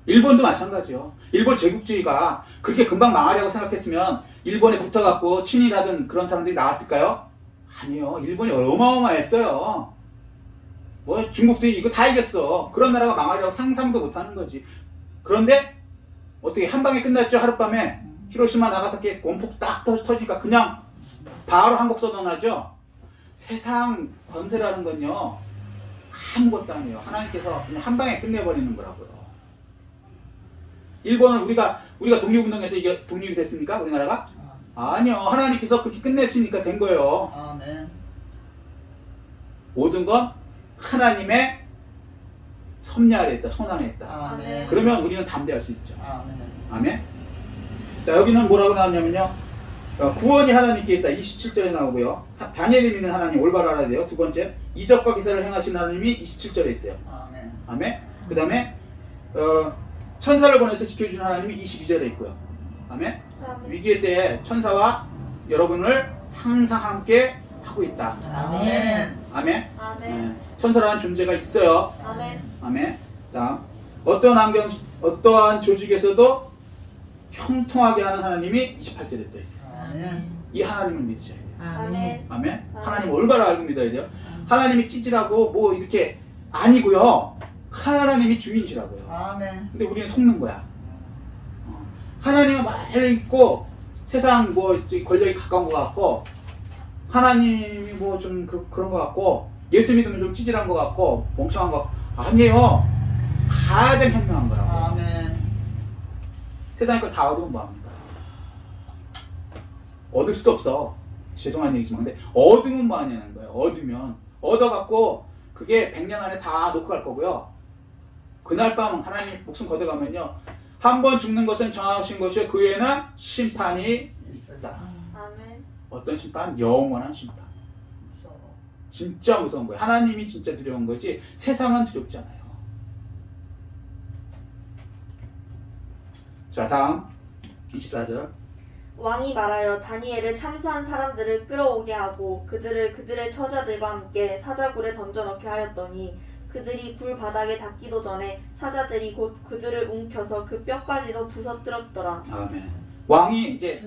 일본도 마찬가지요. 일본 제국주의가 그렇게 금방 망하려고 생각했으면 일본에 붙어갖고 친일하던 그런 사람들이 나왔을까요? 아니요. 일본이 어마어마했어요. 뭐 중국도 이거 다 이겼어. 그런 나라가 망하려고 상상도 못하는 거지. 그런데 어떻게 한 방에 끝났죠? 하룻밤에 히로시마 나가사키에 원폭 딱 터지니까 그냥 바로 한국 선언하죠. 세상 권세라는 건요, 아무것도 아니에요. 하나님께서 그냥 한 방에 끝내버리는 거라고요. 일본은 우리가 독립운동에서 이게 독립이 됐습니까? 우리나라가? 아니요. 하나님께서 그렇게 끝냈으니까 된 거예요. 아멘. 모든 건 하나님의 섭리 아래 있다, 손 안에 있다. 아멘. 그러면 우리는 담대할 수 있죠. 아멘. 아멘. 자, 여기는 뭐라고 나왔냐면요, 구원이 하나님께 있다. 27절에 나오고요. 다니엘이 믿는 하나님 올바로 알아야 돼요. 두 번째, 이적과 기사를 행하신 하나님이 27절에 있어요. 아멘. 아멘. 그 다음에 천사를 보내서 지켜주는 하나님이 22절에 있고요. 아멘. 아멘. 위기의 때에 천사와 여러분을 항상 함께 하고 있다. 아멘. 아멘. 아멘. 네. 천사라는 존재가 있어요. 아멘. 아멘. 다음, 어떠한 조직에서도 형통하게 하는 하나님이 28절에 또 있어요. 아멘. 이 하나님을 믿으셔야 돼요. 아멘. 아멘. 하나님 올바로 알고 믿어야 돼요. 하나님이 찌질하고 뭐 이렇게 아니고요. 하나님이 주인이시라고요. 아멘. 근데 우리는 속는 거야. 하나님은 말 있고 세상 뭐 권력이 가까운 것 같고, 하나님이 뭐 좀 그런 것 같고, 예수 믿으면 좀 찌질한 것 같고 멍청한 것 같고, 아니에요. 가장 현명한 거라고. 아멘. 세상의 걸 다 얻으면 뭐합니까? 얻을 수도 없어. 죄송한 얘기지만. 근데 얻으면 뭐하냐는 거예요. 얻으면 얻어갖고 그게 100년 안에 다 놓고 갈 거고요. 그날 밤 하나님 목숨 걷어가면요, 한 번 죽는 것은 정하신 것이요 그 후에는 심판이 있다. 아멘. 어떤 심판? 영원한 심판. 무서워. 진짜 무서운 거예요. 하나님이 진짜 두려운 거지 세상은 두렵잖아요. 자, 다음 24절. 왕이 말하여 다니엘을 참수한 사람들을 끌어오게 하고 그들을 그들의 처자들과 함께 사자굴에 던져넣게 하였더니 그들이 굴 바닥에 닿기도 전에 사자들이 곧 그들을 움켜서 그 뼈까지도 부서뜨렸더라. 아멘. 왕이 이제,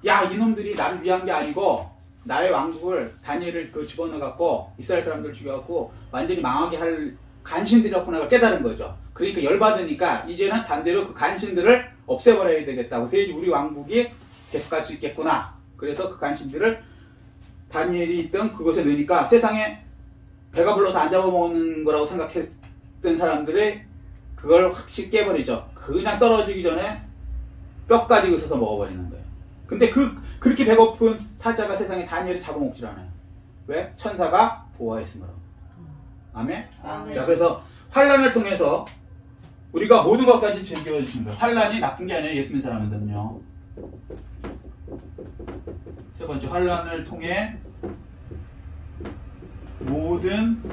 야, 이놈들이 나를 위한 게 아니고 나의 왕국을, 다니엘을 집어넣어갖고 이스라엘 사람들을 죽여갖고 완전히 망하게 할 간신들이었구나 깨달은 거죠. 그러니까 열받으니까 이제는 반대로 그 간신들을 없애버려야 되겠다고. 그래야지 우리 왕국이 계속 갈 수 있겠구나. 그래서 그 간신들을 다니엘이 있던 그곳에 넣으니까 세상에 배가 불러서 안 잡아먹는 거라고 생각했던 사람들이 그걸 확실히 깨버리죠. 그냥 떨어지기 전에 뼈까지 으서서 먹어버리는 거예요. 근데 그렇게 배고픈 사자가 세상에 다니엘을 잡아먹질 않아요. 왜? 천사가 보호했으므로. 아멘? 아멘. 자, 그래서 환란을 통해서 우리가 모든 것까지 즐겨주신 거예요. 환란이 나쁜 게 아니라 예수 믿는 사람들은요. 세 번째, 환란을 통해 모든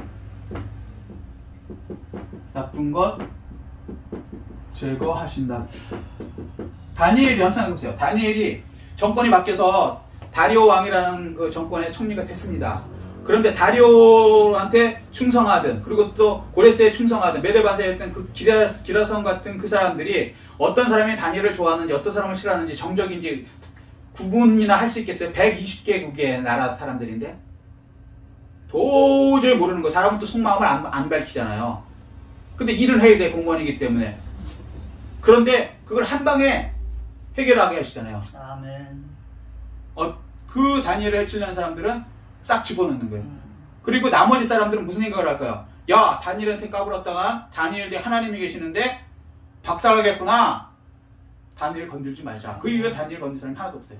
나쁜 것 제거하신다. 다니엘이 항상 해보세요. 다니엘이 정권이 바뀌어서 다리오 왕이라는 그 정권의 총리가 됐습니다. 그런데 다리오한테 충성하든, 그리고 또 고레스에 충성하든, 메데바세였던 그 기라성 같은 그 사람들이 어떤 사람이 다니엘을 좋아하는지 어떤 사람을 싫어하는지 정적인지 구분이나 할 수 있겠어요? 120개국의 나라 사람들인데 도저히 모르는 거. 사람은 또 속마음을 안 밝히잖아요. 근데 일은 해야 돼, 공무원이기 때문에. 그런데 그걸 한 방에 해결하게 하시잖아요. 아멘. 그 다니엘을 해치려는 사람들은 싹 집어넣는 거예요. 그리고 나머지 사람들은 무슨 생각을 할까요? 야, 다니엘한테 까불었다가 다니엘 뒤에 하나님이 계시는데 박살나겠구나. 다니엘 건들지 말자. 그 이후에 다니엘 건들 사람이 하나도 없어요.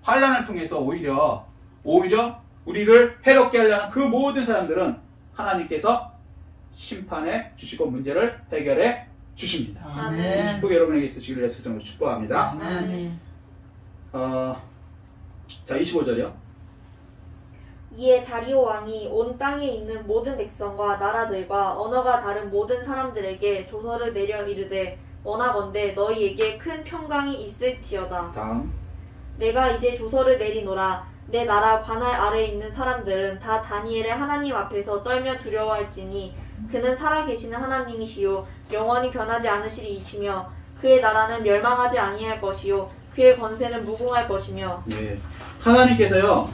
환란을 통해서 오히려 우리를 해롭게 하려는 그 모든 사람들은 하나님께서 심판해 주시고 문제를 해결해 주십니다. 아멘. 이 축복이 여러분에게 있으시기를 예수 이름으로 축복합니다. 아멘. 자, 25절이요. 이에 다리오 왕이 온 땅에 있는 모든 백성과 나라들과 언어가 다른 모든 사람들에게 조서를 내려 이르되 원하건대 너희에게 큰 평강이 있을지어다. 다음. 내가 이제 조서를 내리노라. 내 나라 관할 아래에 있는 사람들은 다 다니엘의 하나님 앞에서 떨며 두려워할지니 그는 살아계시는 하나님이시요 영원히 변하지 않으시리 이시며 그의 나라는 멸망하지 아니할 것이요 그의 권세는 무궁할 것이며. 예. 하나님께서요,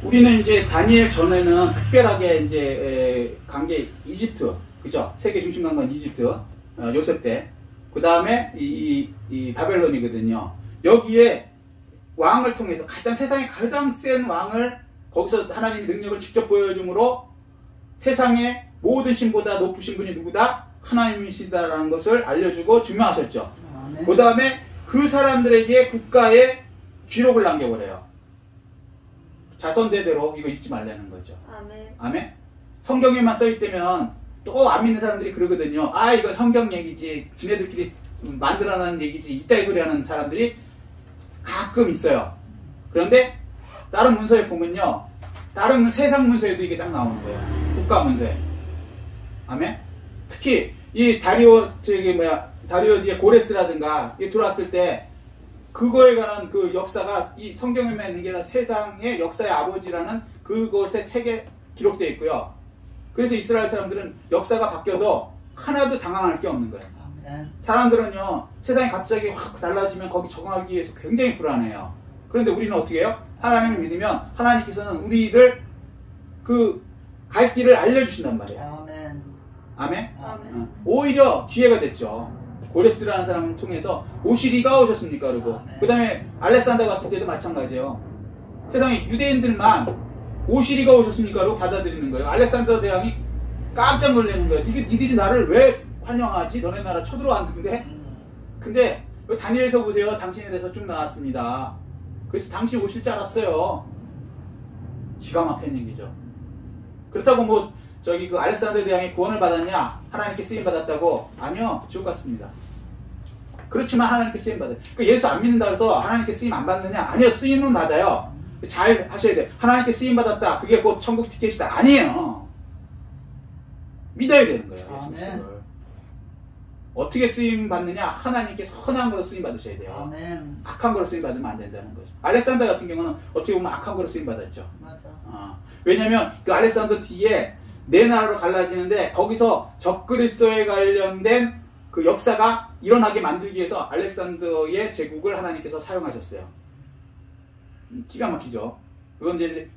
우리는 이제 다니엘 전에는 특별하게 이제 간 게 이집트, 그죠? 세계 중심 간 건 이집트, 요셉 때. 그 다음에 이 바벨론이거든요. 여기에 왕을 통해서 세상에 가장 센 왕을 거기서 하나님의 능력을 직접 보여줌으로 세상의 모든 신보다 높으신 분이 누구다? 하나님이시다라는 것을 알려주고 증명하셨죠. 그 다음에 그 사람들에게 국가에 기록을 남겨버려요. 자손대대로 이거 잊지 말라는 거죠. 아멘. 아멘. 성경에만 써있다면 또 안 믿는 사람들이 그러거든요. 아, 이거 성경 얘기지, 지네들끼리 만들어내는 얘기지, 이따위 소리 하는 사람들이 가끔 있어요. 그런데 다른 문서에 보면요, 다른 세상 문서에도 이게 딱 나오는 거예요. 국가 문서에. 아멘. 특히 이 다리오 뒤에 고레스라든가 이게 들어왔을 때 그거에 관한 그 역사가 이 성경에만 있는 게 아니라 세상의 역사의 아버지라는 그것의 책에 기록되어 있고요. 그래서 이스라엘 사람들은 역사가 바뀌어도 하나도 당황할 게 없는 거예요. 사람들은요, 세상이 갑자기 확 달라지면 거기 적응하기 위해서 굉장히 불안해요. 그런데 우리는 어떻게 해요? 하나님을 믿으면 하나님께서는 우리를 그 갈 길을 알려주신단 말이에요. 아멘? 아멘. 오히려 기회가 됐죠. 고레스라는 사람을 통해서 오시리가 오셨습니까? 그리고 그 다음에 알렉산더 갔을 때도 마찬가지예요. 세상에 유대인들만 오시리가 오셨습니까? 라고 받아들이는 거예요. 알렉산더 대왕이 깜짝 놀라는 거예요. 니들이 나를 왜 환영하지? 너네 나라 쳐들어왔는데? 근데 다니엘서 보세요. 당신에 대해서 쭉 나왔습니다. 그래서 당신 오실 줄 알았어요. 기가 막힌 얘기죠. 그렇다고 그 알렉산더 대왕이 구원을 받았냐? 하나님께 쓰임 받았다고? 아니요. 지옥 갔습니다. 그렇지만 하나님께 쓰임 받아요. 예수 안 믿는다 해서 하나님께 쓰임 안 받느냐? 아니요. 쓰임은 받아요. 잘 하셔야 돼요. 하나님께 쓰임 받았다. 그게 곧 천국 티켓이다. 아니에요. 믿어야 되는 거예요. 예수 그리스도를. 어떻게 쓰임 받느냐? 하나님께 선한 거로 쓰임 받으셔야 돼요. 아멘. 악한 거로 쓰임 받으면 안 된다는 거죠. 알렉산더 같은 경우는 어떻게 보면 악한 거로 쓰임 받았죠. 맞아. 왜냐면 그 알렉산더 뒤에 네 나라로 갈라지는데 거기서 적그리스도에 관련된 그 역사가 일어나게 만들기 위해서 알렉산더의 제국을 하나님께서 사용하셨어요. 기가 막히죠. 그건 이제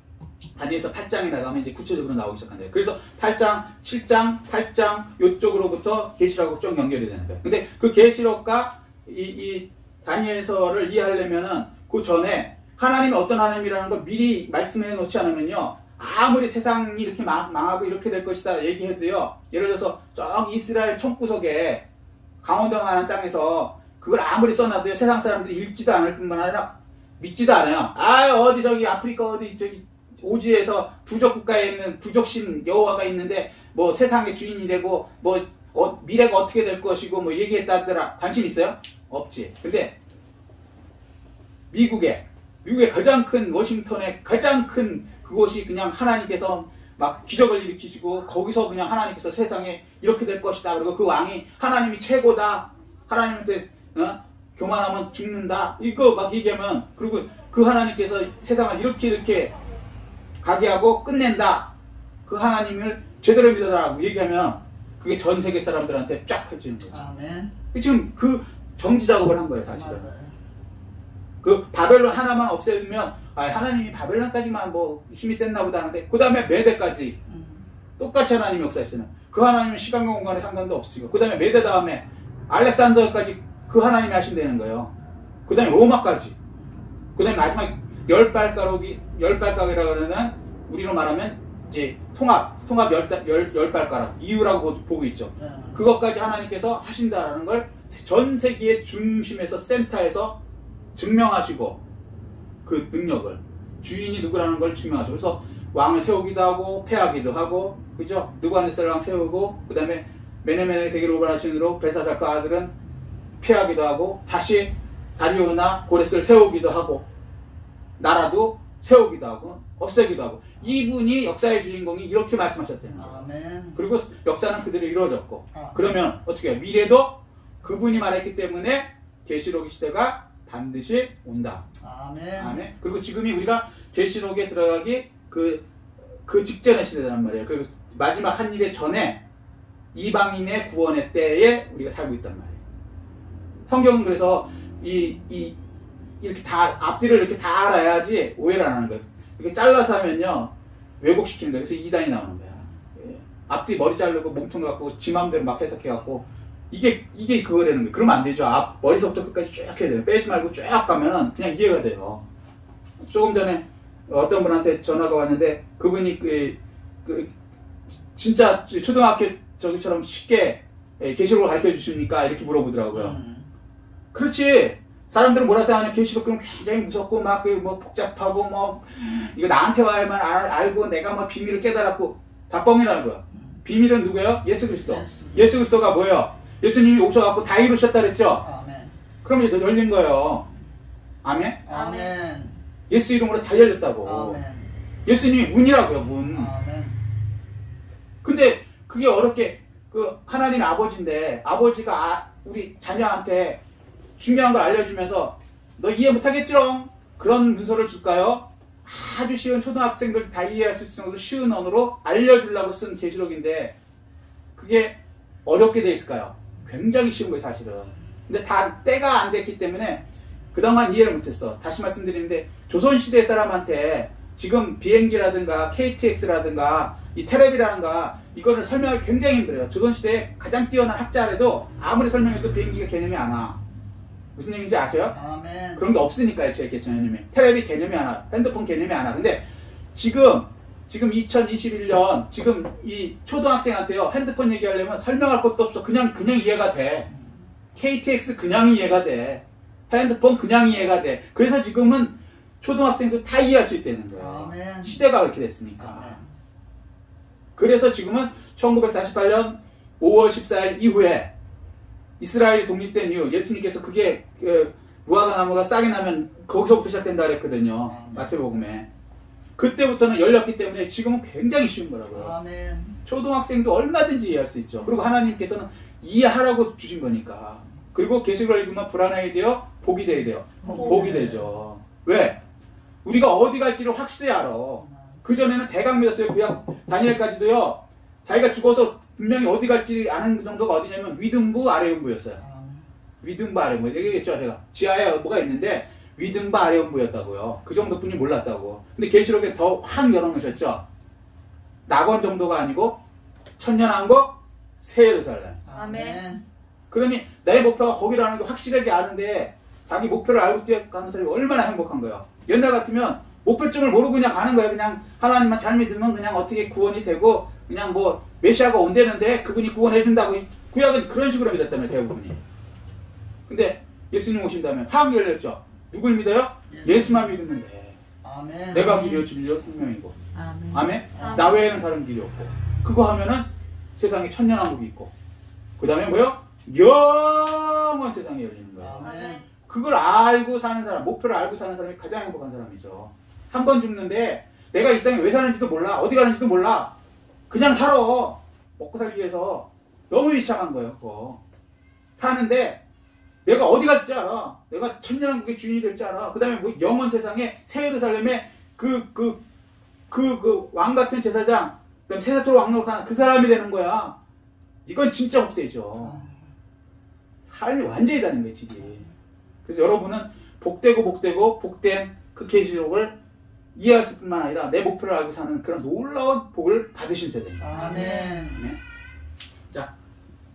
다니엘서 8장에 나가면 이제 구체적으로 나오기 시작한대요. 그래서 8장, 7장, 8장 요쪽으로부터 계시록하고 좀 연결이 되는 거예요. 근데 그 계시록과 이 다니엘서를 이해하려면은 그 전에 하나님이 어떤 하나님이라는 걸 미리 말씀해 놓지 않으면요, 아무리 세상이 이렇게 망하고 이렇게 될 것이다 얘기해도요, 예를 들어서 저기 이스라엘 총구석에 강원도만한 땅에서 그걸 아무리 써놔도요, 세상 사람들이 읽지도 않을 뿐만 아니라 믿지도 않아요. 어디 저기 아프리카 어디 저기 오지에서 부족 국가에 있는 부족신 여호와가 있는데 뭐 세상의 주인이 되고 뭐 미래가 어떻게 될 것이고 뭐 얘기했다더라. 관심 있어요? 없지. 근데 미국의 가장 큰 워싱턴의 가장 큰 그곳이 그냥 하나님께서 막 기적을 일으키시고 거기서 그냥 하나님께서 세상에 이렇게 될 것이다. 그리고 그 왕이 하나님이 최고다. 하나님한테 교만하면 죽는다. 이거 막 얘기하면, 그리고 그 하나님께서 세상을 이렇게 가게 하고 끝낸다. 그 하나님을 제대로 믿어라고 얘기하면 그게 전 세계 사람들한테 쫙 펼치는 거죠. 아멘. 지금 그 정지 작업을 한 거예요, 사실은. 맞아요. 그 바벨론 하나만 없애면 하나님이 바벨론까지만 뭐 힘이 셌나 보다 하는데 그 다음에 메대까지 똑같이 하나님이 역사했어요. 그 하나님은 시간과 공간에 상관도 없으시고 그 다음에 메대 다음에 알렉산더까지 그 하나님이 하신다는 거예요. 그 다음에 로마까지. 그 다음에 마지막 열발가락이라 그러면 우리로 말하면 이제 통합 열발가락 이유라고 보고 있죠. 그것까지 하나님께서 하신다라는 걸 전 세계의 중심에서 센터에서 증명하시고 그 능력을 주인이 누구라는 걸 증명하시고 그래서 왕을 세우기도 하고 패하기도 하고 그죠? 느부갓네살 왕 세우고 그 다음에 메네메네 대기를 오발하신으로 벨사살 그 아들은 패하기도 하고 다시 다리오나 고레스를 세우기도 하고 나라도 세우기도 하고 없애기도 하고 이분이 역사의 주인공이 이렇게 말씀하셨다는 거예요. 아멘. 그리고 역사는 그대로 이루어졌고 아. 그러면 어떻게 해요? 미래도 그분이 말했기 때문에 계시록의 시대가 반드시 온다. 아멘. 아멘. 그리고 지금이 우리가 계시록에 들어가기 그 직전의 시대란 말이에요. 그 마지막 한 일의 전에 이방인의 구원의 때에 우리가 살고 있단 말이에요. 성경은 그래서 이렇게 다 앞뒤를 이렇게 다 알아야지 오해를 안 하는 거예요. 이렇게 잘라서 하면요 왜곡시키는 거예요. 그래서 이단이 나오는 거야. 예. 앞뒤 머리 자르고 몸통 갖고 지 맘대로 막 해석해 갖고 이게 그거라는 거예요. 그러면 안 되죠. 앞 머리서부터 끝까지 쭉 해야 돼요. 빼지 말고 쭉 가면은 그냥 이해가 돼요. 조금 전에 어떤 분한테 전화가 왔는데 그분이 진짜 초등학교 저기처럼 쉽게 계시록을 가르쳐 주십니까? 이렇게 물어보더라고요. 그렇지. 사람들은 뭐라 생각하냐? 계시록 그럼 굉장히 무섭고 막 뭐 복잡하고 뭐 이거 나한테 와야만 알고 내가 뭐 비밀을 깨달았고 다 뻥이라는 거야. 비밀은 누구예요? 예수 그리스도. 예수 그리스도가 뭐예요? 예수님이 오셔갖고 다 이루셨다 그랬죠? 아멘. 그럼 이제 열린 거예요. 아멘? 아멘. 예수 이름으로 다 열렸다고. 아멘. 예수님이 문이라고요, 문. 아멘. 근데 그게 어렵게 그 하나님 아버지인데 아버지가 우리 자녀한테 중요한 걸 알려주면서 너 이해 못하겠지롱? 그런 문서를 줄까요? 아주 쉬운 초등학생들 다 이해할 수 있을 정도로 쉬운 언어로 알려주려고 쓴 계시록인데 그게 어렵게 돼 있을까요? 굉장히 쉬운 거예요, 사실은. 근데 다 때가 안 됐기 때문에 그동안 이해를 못했어. 다시 말씀드리는데 조선시대 사람한테 지금 비행기라든가 KTX라든가 이 테레비라든가 이거를 설명하기 굉장히 힘들어요. 조선시대에 가장 뛰어난 학자라도 아무리 설명해도 비행기가 개념이 안 와. 무슨 얘기인지 아세요? 아멘. 그런 게 없으니까요, 제 개념이. 테레비 개념이 안 와. 핸드폰 개념이 안 와. 근데 지금 2021년 지금 이 초등학생한테요 핸드폰 얘기하려면 설명할 것도 없어. 그냥 이해가 돼. KTX 그냥 이해가 돼. 핸드폰 그냥 이해가 돼. 그래서 지금은 초등학생도 다 이해할 수 있다는 거예요. 아멘. 시대가 그렇게 됐으니까. 아멘. 그래서 지금은 1948년 5월 14일 이후에 이스라엘이 독립된 이후 예수님께서 그게 무화과 나무가 싹이 나면 거기서부터 시작된다 그랬거든요. 마태복음에. 그때부터는 열렸기 때문에 지금은 굉장히 쉬운 거라고요. 아멘. 초등학생도 얼마든지 이해할 수 있죠. 그리고 하나님께서는 이해하라고 주신 거니까. 그리고 계시록을 읽으면 불안하게 되어 복이 돼야 돼요. 복이 되죠. 왜? 우리가 어디 갈지를 확실히 알아. 그전에는 대강 믿었어요. 구약 다니엘까지도요. 자기가 죽어서 분명히 어디 갈지 아는 정도가 어디냐면 위등부 아래음부였어요. 위등부 아래음부. 얘기했죠 제가. 지하에 뭐가 있는데 위등부 아래음부였다고요. 그 정도뿐이 몰랐다고. 근데 계시록에 더 확 열어놓으셨죠. 낙원 정도가 아니고 천년왕국 새 예루살렘. 아멘. 그러니 내 목표가 거기라는 게 확실하게 아는데 자기 목표를 알고 뛰어가는 사람이 얼마나 행복한 거예요. 옛날 같으면 목표점을 모르고 그냥 가는 거예요. 그냥 하나님만 잘 믿으면 그냥 어떻게 구원이 되고 그냥 뭐 메시아가 온다는데 그분이 구원해 준다고. 구약은 그런 식으로 믿었다며 대부분이. 근데 예수님 오신다면 확 열렸죠. 누굴 믿어요? 예수만 믿으면 돼. 아멘. 내가 길이요 진리요 생명이고. 아멘. 아멘? 아멘. 나 외에는 다른 길이 없고. 그거 하면은 세상에 천년왕국이 있고 그 다음에 뭐요? 영원 세상이 열리는 거예요. 아멘. 그걸 알고 사는 사람, 목표를 알고 사는 사람이 가장 행복한 사람이죠. 한 번 죽는데 내가 이 세상에 왜 사는지도 몰라. 어디 가는지도 몰라. 그냥 살아. 먹고 살기 위해서. 너무 비참한 거예요. 그거. 사는데 내가 어디 갈지 알아. 내가 천년왕국의 주인이 될지 알아. 그 다음에 뭐 영원 세상에 새 예루살렘에 그 왕 같은 제사장, 그 다음에 세사토로 왕으로 사는 그 사람이 되는 거야. 이건 진짜 복되죠. 삶이 완전히 다른 거지, 집이. 그래서 여러분은 복된 그 계시록을 이해할 뿐만 아니라 내 목표를 알고 사는 그런 놀라운 복을 받으신 세대입니다. 아멘. 네. 자,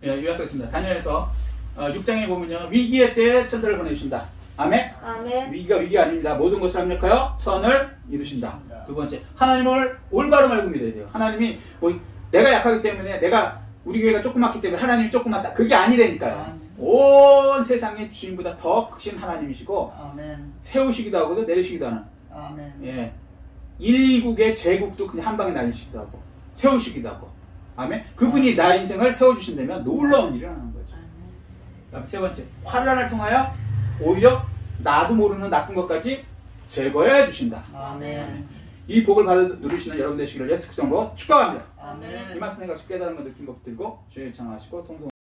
요약하겠습니다. 다니엘서 6장에 보면요. 위기의 때에 천사를 보내주신다. 아멘. 아멘. 위기가 아닙니다. 모든 것을 합력하여 선을 이루신다. 두 번째, 하나님을 올바로 알고 믿어야 돼요. 하나님이 내가 약하기 때문에 우리 교회가 조그맣기 때문에 하나님이 조그맣다. 그게 아니라니까요. 온 세상의 주인보다 더 크신 하나님이시고 아멘. 세우시기도 하고 내리시기도 하는 아멘. 예. 일국의 제국도 그냥 한 방에 날리시기도 하고 세우시기도 하고 아멘. 그분이 나 인생을 세워주신다면 놀라운 일이 일어나는 거죠. 그다음 세 번째, 환난을 통하여 오히려 나도 모르는 나쁜 것까지 제거해 주신다. 아멘. 이 복을 받아 누리시는 여러분 되시기를 예수 그리스도로 축복합니다. 아멘. 이 말씀 해가지고 깨달은 거 느낀 것 들고 주의 창하시고 통성